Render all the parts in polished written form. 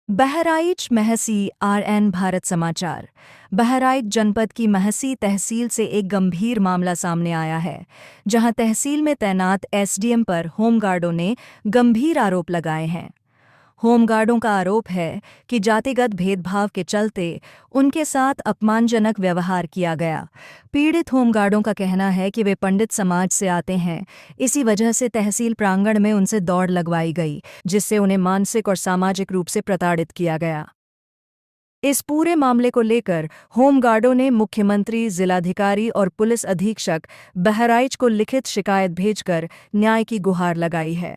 Bahraich Mahsi RN Bharat समाचार। बहराइच जनपद की महसी तहसील से एक गंभीर मामला सामने आया है, जहां तहसील में तैनात एसडीएम पर होमगार्डों ने गंभीर आरोप लगाए हैं। होमगार्डों का आरोप है कि जातिगत भेदभाव के चलते उनके साथ अपमानजनक व्यवहार किया गया। पीड़ित होमगार्डों का कहना है कि वे पंडित समाज से आते हैं, इसी वजह से तहसील प्रांगण में उनसे दौड़ लगवाई गई, जिससे उन्हें मानसिक और सामाजिक रूप से प्रताड़ित किया गया। इस पूरे मामले को लेकर होमगार्डों ने मुख्यमंत्री, जिलाधिकारी और पुलिस अधीक्षक बहराइच को लिखित शिकायत भेजकर न्याय की गुहार लगाई है।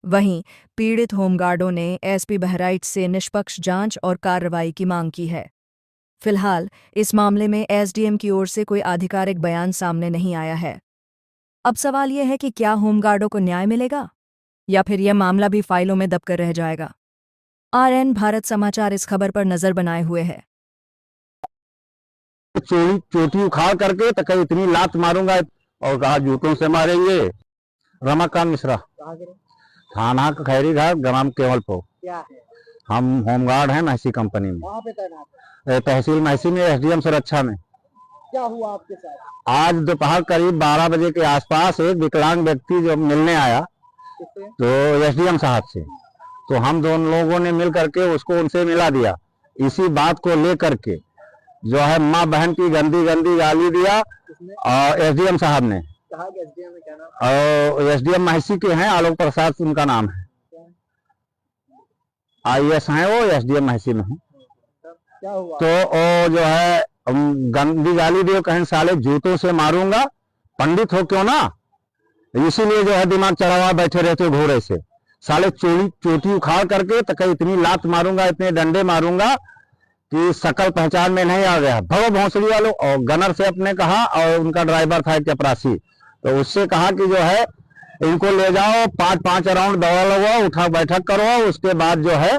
वहीं पीड़ित होमगार्डों ने एसपी बहराइच से निष्पक्ष जांच और कार्रवाई की मांग की है। फिलहाल इस मामले में एसडीएम की ओर से कोई आधिकारिक बयान सामने नहीं आया है। अब सवाल यह है कि क्या होमगार्डों को न्याय मिलेगा या फिर यह मामला भी फाइलों में दबकर रह जाएगा। आरएन भारत समाचार इस खबर पर नजर बनाए हुए है। चोटी उखाड़ करके तो कहीं इतनी लात मारूंगा और कहा जूतों से मारेंगे। रमाकांत मिश्रा, थाना खैरी घाट, ग्राम केवलपुर। क्या है? हम होमगार्ड हैं महसी कंपनी में। वहाँ पे तैनात है। तहसील महसी में एसडीएम सुरक्षा में। क्या हुआ आपके साथ? आज दोपहर करीब 12 बजे के आसपास एक विकलांग व्यक्ति जो मिलने आया, किससे? तो एसडीएम साहब से, तो हम दोनों लोगों ने मिल करके उसको उनसे मिला दिया। इसी बात को लेकर के जो है माँ बहन की गंदी गंदी गाली दिया और एसडीएम साहब ने। कहा कि एसडीएम में क्या नाम? और एसडीएम महसी के हैं, आलोक प्रसाद उनका नाम है। आईएएस हैं वो, एसडीएम महसी में है। क्या हुआ? तो वो जो है गंदी गाली दियो, कहें साले जूतों से मारूंगा, पंडित हो क्यों ना, इसीलिए जो है दिमाग चढ़ा हुआ बैठे रहते हो घोड़े से। साले चोटी उखाड़ करके तो कहीं इतनी लात मारूंगा, इतने डंडे मारूंगा कि शकल पहचान में नहीं आ गया। भव भोंसड़ी वालों और गनर से अपने कहा, और उनका ड्राइवर था एक चपरासी, तो उससे कहा कि जो है इनको ले जाओ, 5-5 राउंड दौड़ा लगवाओ, उठा बैठक करो, उसके बाद जो है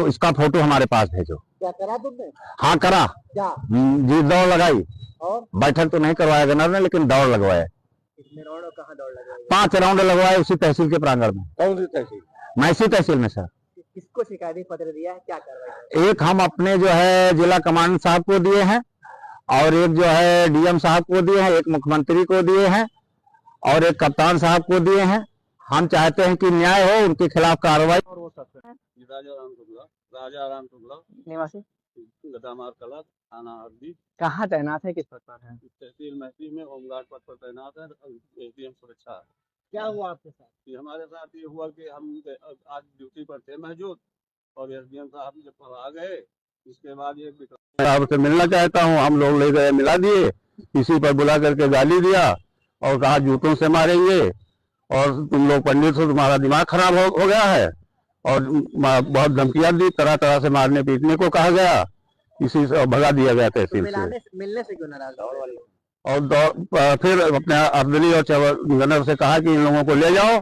इसका फोटो हमारे पास भेजो। क्या करा तुमने? हाँ करा। क्या? जी दौड़ लगाई। और बैठक तो नहीं करवाया गनर ने, लेकिन दौड़ लगवाया। कितने राउंड और कहाँ दौड़ लगाई? 5 राउंड लगवाए उसी तहसील के प्रांगण में। कौन सी तहसील? महसी तहसील में सर। किसको शिकायती पत्र दिया है? क्या कार्रवाई? एक हम अपने जो है जिला कमांडेंट साहब को दिए हैं, और एक जो है डीएम साहब को दिए हैं, एक मुख्यमंत्री को दिए हैं, और एक कप्तान साहब को दिए हैं। हम चाहते हैं कि न्याय हो, उनके खिलाफ कार्रवाई। और वो सब राजा राम शुक्ला निवासी गदामार कला, थाना हरदी। कहाँ तैनात है? किस पद पर है? तहसील महसी में होमगार्ड पद पर तैनात है, एसडीएम सुरक्षा। क्या हुआ आपके साथ? ये हमारे साथ ये हुआ कि हम आज ड्यूटी पर थे मौजूद, और एसडीएम साहब जब आ गए, उसके बाद ये साहब से मिलना चाहता हूँ, हम लोग ले गए, मिला दिए, इसी पर बुला करके गाली दिया और कहा जूतों से मारेंगे, और तुम लोग पंडित हो, तुम्हारा दिमाग खराब हो गया है, और बहुत धमकियां दी, तरह तरह से मारने पीटने को कहा गया, इसी से भगा दिया गया तहसील से। मिलने से क्यों नाराज? दौड़ वाली और फिर अपने अर्दली और गनर से कहा कि इन लोगों को ले जाओ,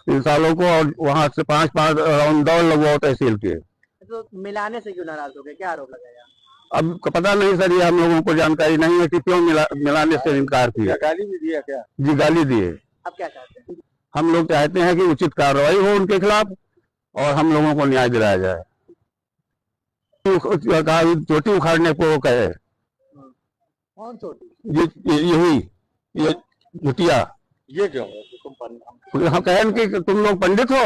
इन सालों को, और वहां से 5-5 राउंड दौड़ लगवाओ तहसील के। तो मिलाने से क्यों नाराज हो गए? क्या आरोप लगाया? अब पता नहीं सर, ये हम लोगों को जानकारी नहीं है कि क्यों मिलाने से इनकार किया। गाली भी दिया क्या? जी गाली दिए। अब क्या चाहते हैं? हम लोग चाहते हैं कि उचित कार्रवाई हो उनके खिलाफ और हम लोगों को न्याय दिलाया जाए। चोटी उखाड़ने को कहे। कौन चोटी? यही ये झुटिया। ये क्यों? हम कहें कि तुम लोग पंडित हो।